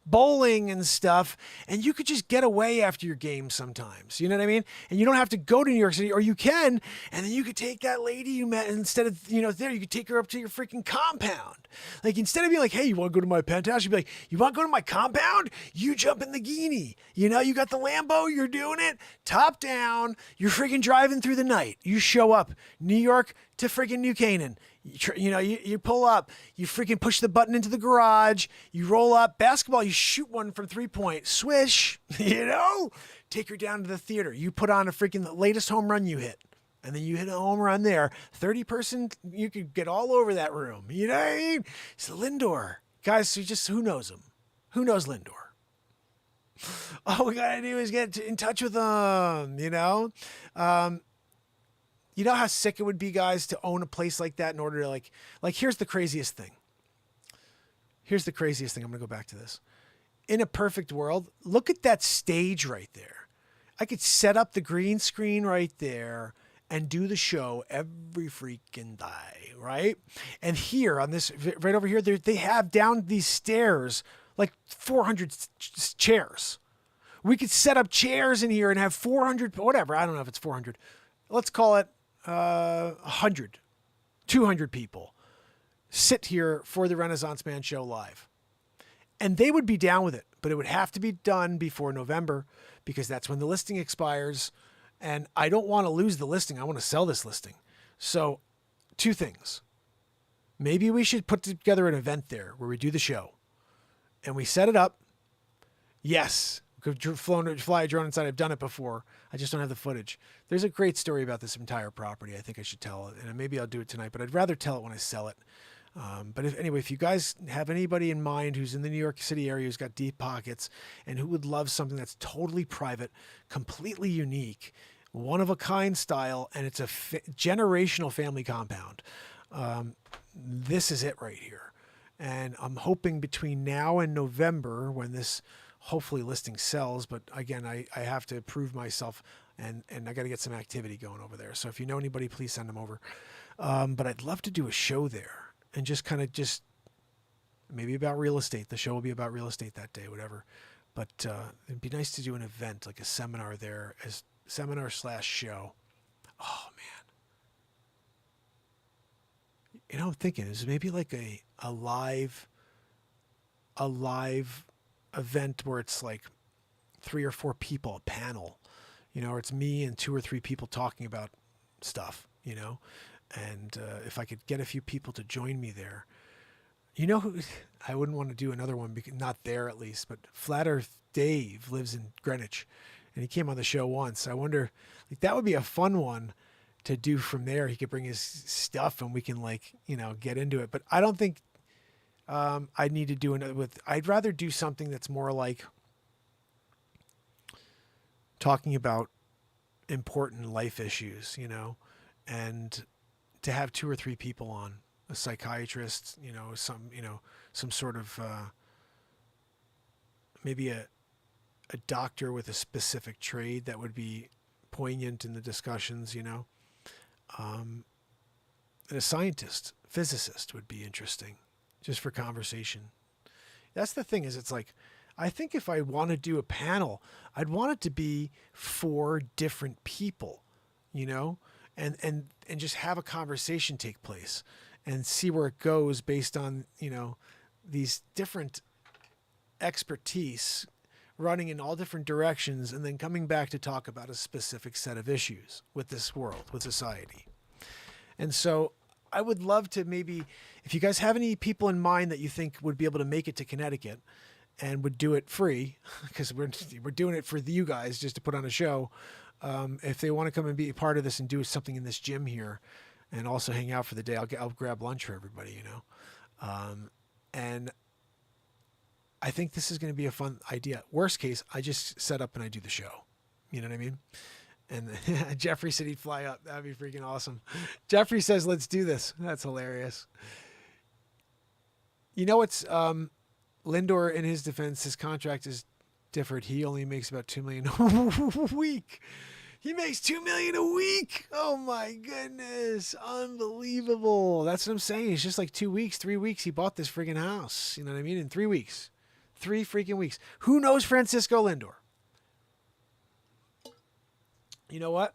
bowling and stuff, and you could just get away after your game sometimes, you know what I mean? And you don't have to go to New York City, or you can, and then you could take that lady you met, and instead of, there, you could take her up to your freaking compound. Like, instead of being like, hey, you want to go to my penthouse? You'd be like, you want to go to my compound? You jump in the Guinea. You got the Lambo, you're doing it, top down, you're freaking driving through the night. You show up, New York to freaking New Canaan. You pull up, you freaking push the button into the garage, you roll up, basketball, you shoot one from 3-point, swish, take her down to the theater. You put on the latest home run you hit, and then you hit a home run there. 30-person, you could get all over that room. You know what I mean? It's Lindor. Guys, who knows him? Who knows Lindor? All we gotta do is get in touch with him, You know how sick it would be, guys, to own a place like that in order to like here's the craziest thing. I'm going to go back to this. In a perfect world, look at that stage right there. I could set up the green screen right there and do the show every freaking day, right? And here on this, right over here, they have down these stairs, like 400 chairs. We could set up chairs in here and have 400, whatever. I don't know if it's 400. Let's call it 100, 200 people sit here for the Renaissance Man show live. And they would be down with it, but it would have to be done before November because that's when the listing expires. And I don't want to lose the listing. I want to sell this listing. So 2 things. Maybe we should put together an event there where we do the show and we set it up. Yes. Could fly a drone inside. I've done it before. I just don't have the footage. There's a great story about this entire property. I think I should tell it, and maybe I'll do it tonight, but I'd rather tell it when I sell it. But if you guys have anybody in mind who's in the New York City area who's got deep pockets and who would love something that's totally private, completely unique, one of a kind style, and it's a generational family compound, this is it right here. And I'm hoping between now and November, when this hopefully listing sells, but again, I have to prove myself and I got to get some activity going over there. So if you know anybody, please send them over. But I'd love to do a show there and just maybe about real estate. The show will be about real estate that day, whatever. But it'd be nice to do an event, like a seminar there, as seminar/show. Oh man. I'm thinking is maybe like a live event where it's like 3 or 4 people, a panel, or it's me and 2 or 3 people talking about stuff, and if I could get a few people to join me there, You know who? I wouldn't want to do another one, because not there at least, but Flat Earth Dave lives in Greenwich, and he came on the show once. I wonder, like, that would be a fun one to do from there. He could bring his stuff and we can, like, you know, get into it. But I don't think I'd need to do another with. I'd rather do something that's more like talking about important life issues, you know, and to have 2 or 3 people on, a psychiatrist, you know, some sort of maybe a doctor with a specific trade that would be poignant in the discussions, you know. And a scientist, physicist would be interesting just for conversation. That's the thing, is it's like, I think if I want to do a panel, I'd want it to be 4 different people, you know, and just have a conversation take place and see where it goes based on, you know, these different expertise running in all different directions and then coming back to talk about a specific set of issues with this world, with society. And so I would love to, maybe, if you guys have any people in mind that you think would be able to make it to Connecticut and would do it free, because we're doing it for you guys just to put on a show. If they want to come and be a part of this and do something in this gym here and also hang out for the day, I'll grab lunch for everybody, you know? And I think this is going to be a fun idea. Worst case, I just set up and I do the show. You know what I mean? And Jeffrey said he'd fly up. That'd be freaking awesome. Jeffrey says, let's do this. That's hilarious. You know what's, Lindor, in his defense, his contract is different. He only makes about $2 million a week. He makes $2 million a week. Oh my goodness. Unbelievable. That's what I'm saying. It's just like 2 weeks, 3 weeks. He bought this freaking house. You know what I mean? In 3 weeks. 3 freaking weeks. Who knows Francisco Lindor? You know what?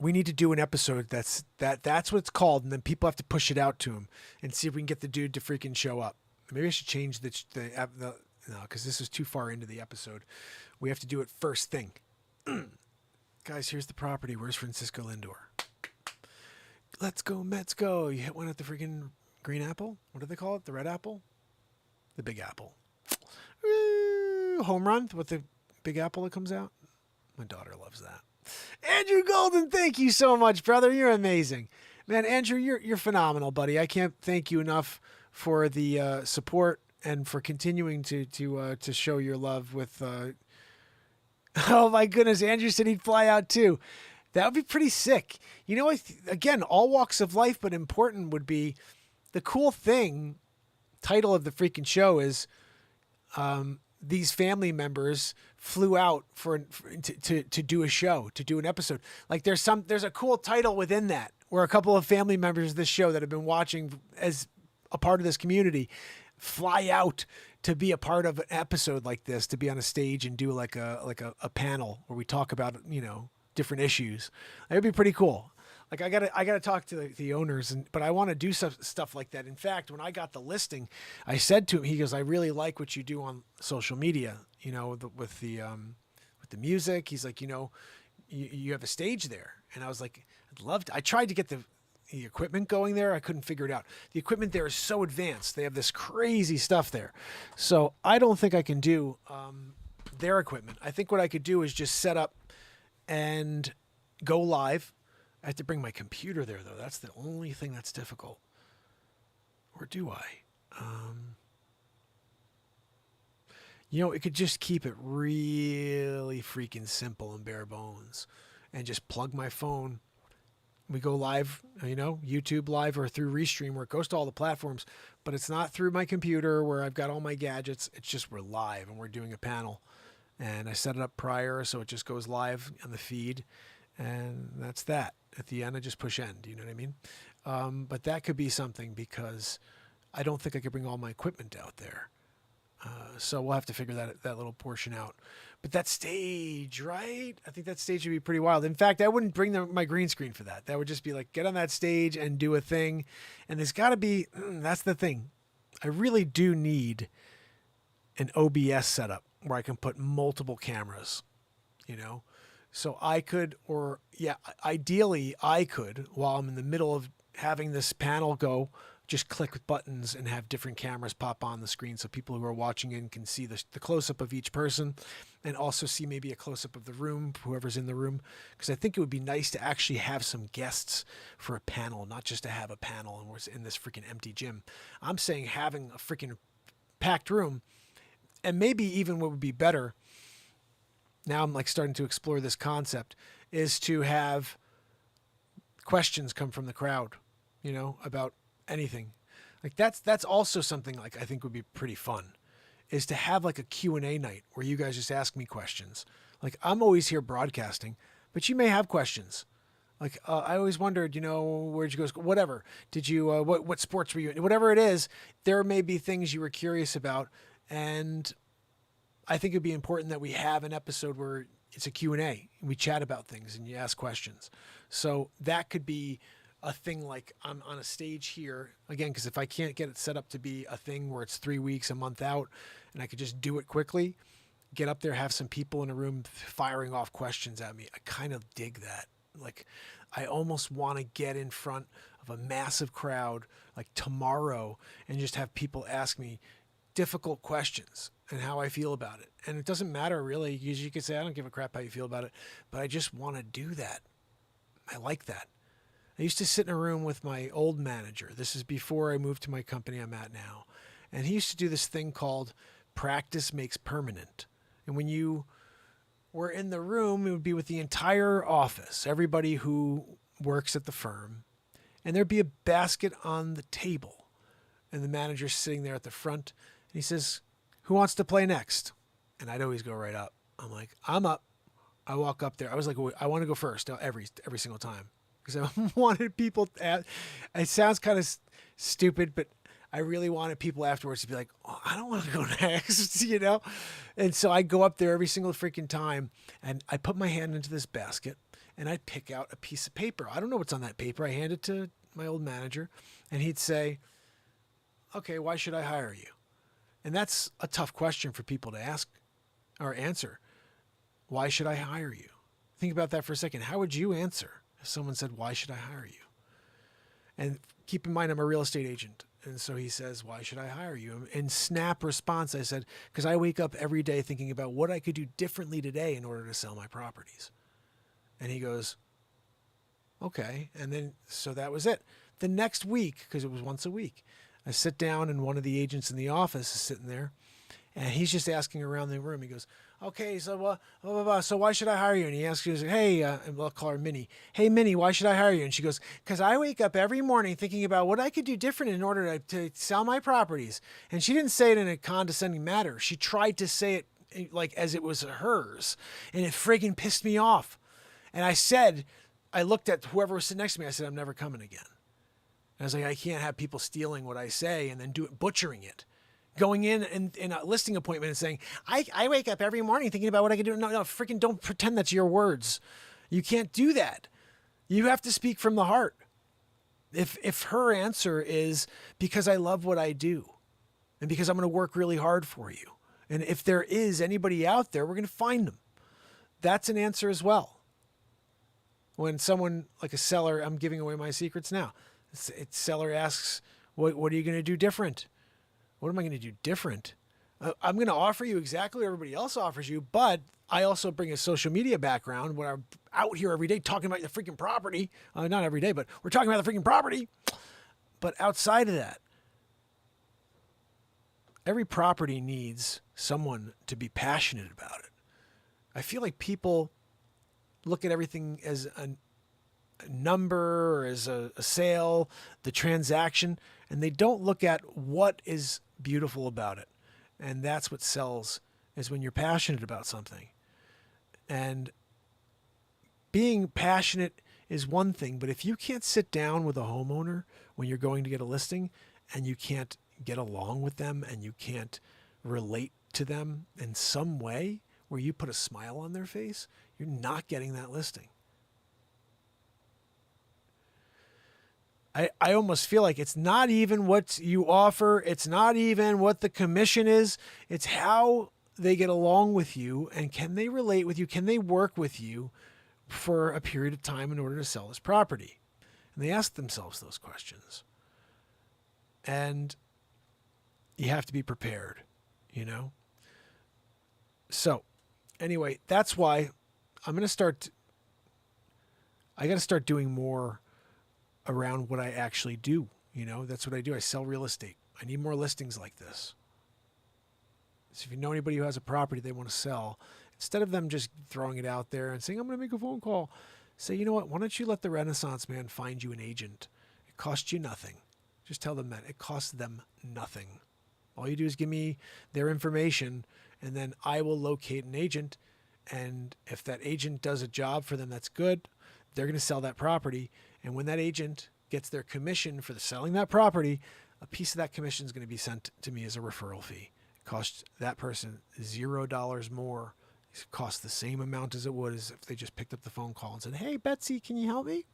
We need to do an episode that's what it's called, and then people have to push it out to him and see if we can get the dude to freaking show up. Maybe I should change the no, because this is too far into the episode. We have to do it first thing. Guys, here's the property. Where's Francisco Lindor? Let's go, Mets go. You hit one at the freaking green apple? What do they call it? The red apple? The big apple. Woo! Home run with the big apple that comes out. My daughter loves that. Andrew Golden, thank you so much, brother. You're amazing. Man, Andrew, you're phenomenal, buddy. I can't thank you enough for the support and for continuing to show your love with oh my goodness, Andrew said he'd fly out too. That would be pretty sick. You know, again, all walks of life, but important would be the cool thing. Title of the freaking show is these family members flew out to do a show, to do an episode. Like there's a cool title within that, where a couple of family members of this show that have been watching as a part of this community fly out to be a part of an episode like this, to be on a stage and do like a panel where we talk about, you know, different issues. That'd be pretty cool. Like I gotta talk to the owners, but I want to do stuff like that. In fact, when I got the listing, I said to him, he goes, I really like what you do on social media, you know, with the music. He's like, you know, you have a stage there. And I was like, I'd love to. I tried to get the equipment going there. I couldn't figure it out. The equipment there is so advanced. They have this crazy stuff there. So I don't think I can do their equipment. I think what I could do is just set up and go live. I have to bring my computer there, though. That's the only thing that's difficult. Or do I? You know, it could just keep it really freaking simple and bare bones and just plug my phone. We go live, you know, YouTube live or through Restream, where it goes to all the platforms, but it's not through my computer where I've got all my gadgets. It's just we're live and we're doing a panel. And I set it up prior, so it just goes live on the feed. And that's that. At the end, I just push end. You know what I mean? But that could be something, because I don't think I could bring all my equipment out there. So we'll have to figure that little portion out. But that stage, right? I think that stage would be pretty wild. In fact, I wouldn't bring my green screen for that. That would just be like, get on that stage and do a thing. And there's got to be, that's the thing. I really do need an OBS setup where I can put multiple cameras, you know? So I could, ideally I could, while I'm in the middle of having this panel go, just click with buttons and have different cameras pop on the screen so people who are watching in can see the close-up of each person and also see maybe a close-up of the room, whoever's in the room. Because I think it would be nice to actually have some guests for a panel, not just to have a panel and we're in this freaking empty gym. I'm saying having a freaking packed room, and maybe even what would be better, now I'm like starting to explore this concept, is to have questions come from the crowd, you know, about anything. Like that's also something like I think would be pretty fun, is to have like a Q&A night where you guys just ask me questions. Like I'm always here broadcasting, but you may have questions. Like I always wondered, you know, where'd you go? Whatever. Did you what sports were you in? Whatever it is, there may be things you were curious about, and I think it'd be important that we have an episode where it's a Q&A. We chat about things and you ask questions. So that could be a thing like I'm on a stage here again, because if I can't get it set up to be a thing where it's 3 weeks, a month out, and I could just do it quickly, get up there, have some people in a room firing off questions at me. I kind of dig that. Like I almost want to get in front of a massive crowd like tomorrow and just have people ask me difficult questions and how I feel about it. And it doesn't matter really. You could say, I don't give a crap how you feel about it, but I just want to do that. I like that. I used to sit in a room with my old manager. This is before I moved to my company I'm at now. And he used to do this thing called practice makes permanent. And when you were in the room, it would be with the entire office, everybody who works at the firm. And there'd be a basket on the table. And the manager's sitting there at the front. And he says, who wants to play next? And I'd always go right up. I'm like, I'm up. I walk up there. I was like, I want to go first every single time. Because I wanted people to ask. It sounds kind of stupid, but I really wanted people afterwards to be like, oh, I don't want to go next, you know? And so I go up there every single freaking time, and I put my hand into this basket, and I'd pick out a piece of paper. I don't know what's on that paper. I hand it to my old manager, and he'd say, okay, why should I hire you? And that's a tough question for people to ask or answer. Why should I hire you? Think about that for a second. How would you answer if someone said, why should I hire you? And keep in mind, I'm a real estate agent. And so he says, why should I hire you? In snap response, I said, because I wake up every day thinking about what I could do differently today in order to sell my properties. And he goes, okay. And then, so that was it. The next week, because it was once a week, I sit down and one of the agents in the office is sitting there and he's just asking around the room. He goes, okay, so so why should I hire you? And he asks, hey, I'll call her Minnie. Hey, Minnie, why should I hire you? And she goes, because I wake up every morning thinking about what I could do different in order to sell my properties. And she didn't say it in a condescending manner. She tried to say it like as it was hers. And it friggin' pissed me off. And I looked at whoever was sitting next to me. I said, I'm never coming again. And I was like, I can't have people stealing what I say and then butchering it. Going in a listing appointment and saying, I wake up every morning thinking about what I can do. No, freaking don't pretend that's your words. You can't do that. You have to speak from the heart. If her answer is because I love what I do and because I'm going to work really hard for you. And if there is anybody out there, we're going to find them. That's an answer as well. When someone like a seller, I'm giving away my secrets now. Seller asks, what are you going to do different? What am I going to do different? I'm going to offer you exactly what everybody else offers you, but I also bring a social media background where I'm out here every day talking about the freaking property. Not every day, but we're talking about the freaking property. But outside of that, every property needs someone to be passionate about it. I feel like people look at everything as a number or as a sale, the transaction, and they don't look at what is beautiful about it. And that's what sells, is when you're passionate about something. And being passionate is one thing, but if you can't sit down with a homeowner when you're going to get a listing and you can't get along with them and you can't relate to them in some way where you put a smile on their face, you're not getting that listing. I almost feel like it's not even what you offer. It's not even what the commission is. It's how they get along with you, and can they relate with you? Can they work with you for a period of time in order to sell this property? And they ask themselves those questions. And you have to be prepared, you know? So anyway, that's why I got to start doing more around what I actually do. You know, that's what I do. I sell real estate. I need more listings like this. So if you know anybody who has a property they want to sell, instead of them just throwing it out there and saying, I'm going to make a phone call, say, you know what, why don't you let the Renaissance Man find you an agent? It costs you nothing. Just tell them that. It costs them nothing. All you do is give me their information, and then I will locate an agent. And if that agent does a job for them that's good, they're going to sell that property. And when that agent gets their commission for selling that property, a piece of that commission is going to be sent to me as a referral fee. It costs that person $0 more. It costs the same amount as it would as if they just picked up the phone call and said, hey, Betsy, can you help me?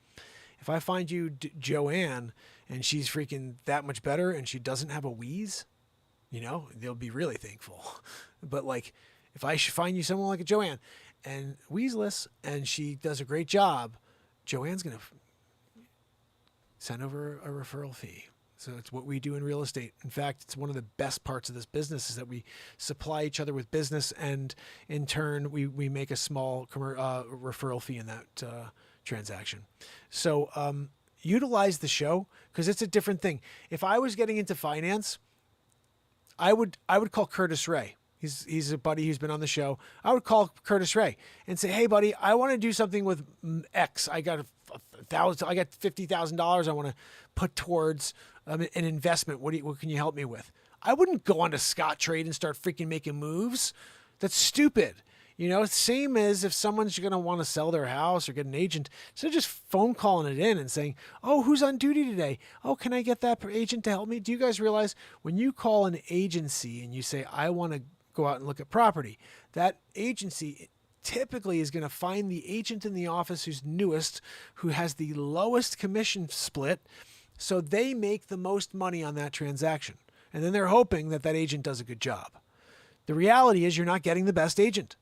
If I find you Joanne and she's freaking that much better and she doesn't have a wheeze, you know, they'll be really thankful. But like, if I should find you someone like a Joanne and wheezeless and she does a great job, Joanne's going to send over a referral fee. So it's what we do in real estate. In fact, it's one of the best parts of this business is that we supply each other with business, and in turn, we make a small referral fee in that transaction. So utilize the show because it's a different thing. If I was getting into finance, I would call Curtis Ray. He's a buddy who's been on the show. I would call Curtis Ray and say, hey, buddy, I want to do something with X. I got $50,000 I want to put towards an investment. What can you help me with? I wouldn't go onto Scottrade and start freaking making moves. That's stupid. You know, same as if someone's going to want to sell their house or get an agent, instead of just phone calling it in and saying, oh, who's on duty today? Oh, can I get that agent to help me? Do you guys realize when you call an agency and you say, I want to go out and look at property, that agency typically is going to find the agent in the office who's newest, who has the lowest commission split, so they make the most money on that transaction. And then they're hoping that that agent does a good job. The reality is you're not getting the best agent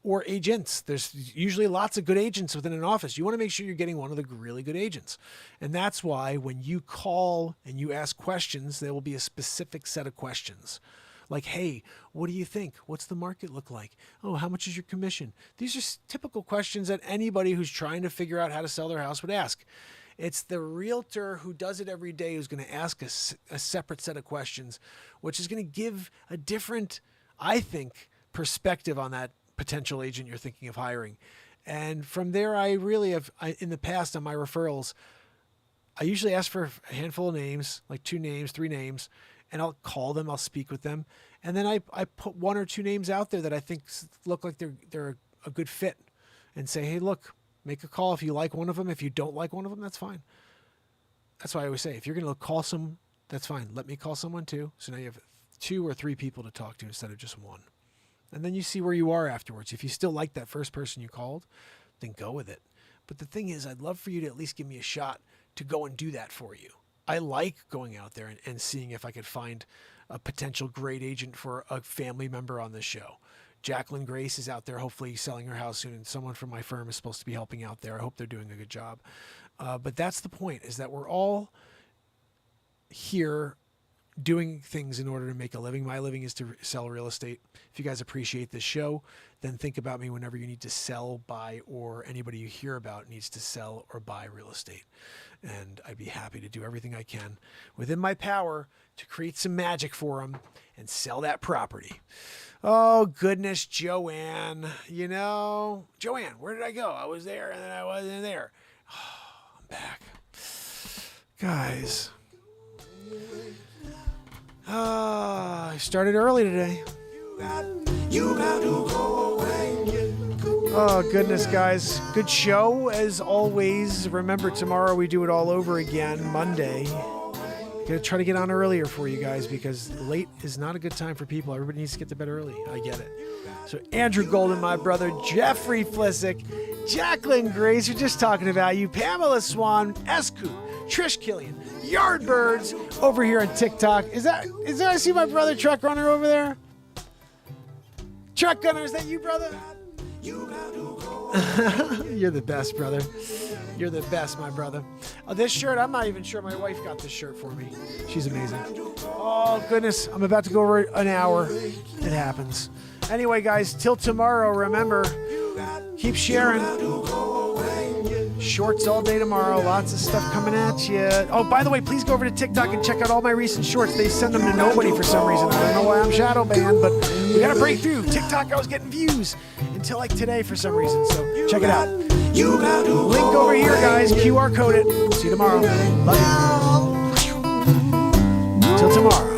or agents. There's usually lots of good agents within an office. You want to make sure you're getting one of the really good agents. And that's why when you call and you ask questions, there will be a specific set of questions. Like, hey, what do you think? What's the market look like? Oh, how much is your commission? These are typical questions that anybody who's trying to figure out how to sell their house would ask. It's the realtor who does it every day who's going to ask a separate set of questions, which is going to give a different, I think, perspective on that potential agent you're thinking of hiring. And from there, I really have, in the past on my referrals, I usually ask for a handful of names, like 2 names, 3 names, and I'll call them, I'll speak with them. And then I put 1 or 2 names out there that I think look like they're a good fit and say, hey, look, make a call if you like one of them. If you don't like one of them, that's fine. That's why I always say, if you're going to call some, that's fine. Let me call someone too. So now you have 2 or 3 people to talk to instead of just 1. And then you see where you are afterwards. If you still like that first person you called, then go with it. But the thing is, I'd love for you to at least give me a shot to go and do that for you. I like going out there and seeing if I could find a potential great agent for a family member on this show. Jacqueline Grace is out there, hopefully selling her house soon, and someone from my firm is supposed to be helping out there. I hope they're doing a good job. But that's the point, is that we're all here doing things in order to make a living. My living is to sell real estate. If you guys appreciate this show, then think about me whenever you need to sell, buy, or anybody you hear about needs to sell or buy real estate. And I'd be happy to do everything I can within my power to create some magic for them and sell that property. Oh, goodness, Joanne. You know, Joanne, where did I go? I was there and then I wasn't there. Oh, I'm back. Guys. I started early today. You got to go away. Oh, goodness, guys. Good show, as always. Remember, tomorrow we do it all over again, Monday. Gonna try to get on earlier for you guys because late is not a good time for people. Everybody needs to get to bed early. I get it. So Andrew Golden, my brother, Jeffrey Flissick, Jacqueline Grace, we're just talking about you, Pamela Swan, Escu, Trish Killian, Yardbirds over here on TikTok. Is that I see my brother Truck Runner over there? Truck Gunner, is that you, brother? You're the best, brother. You're the best, my brother. This shirt, I'm not even sure my wife got this shirt for me. She's amazing. Oh, goodness. I'm about to go over an hour. It happens. Anyway, guys, till tomorrow, remember, keep sharing. Shorts all day tomorrow. Lots of stuff coming at you. Oh, by the way, please go over to TikTok and check out all my recent shorts. They send them to nobody for some reason. I don't know why I'm shadow banned, but we got to break through. TikTok, I was getting views until like today for some reason. So check it out. Link over here, guys. QR code it. See you tomorrow. Love you. Till tomorrow.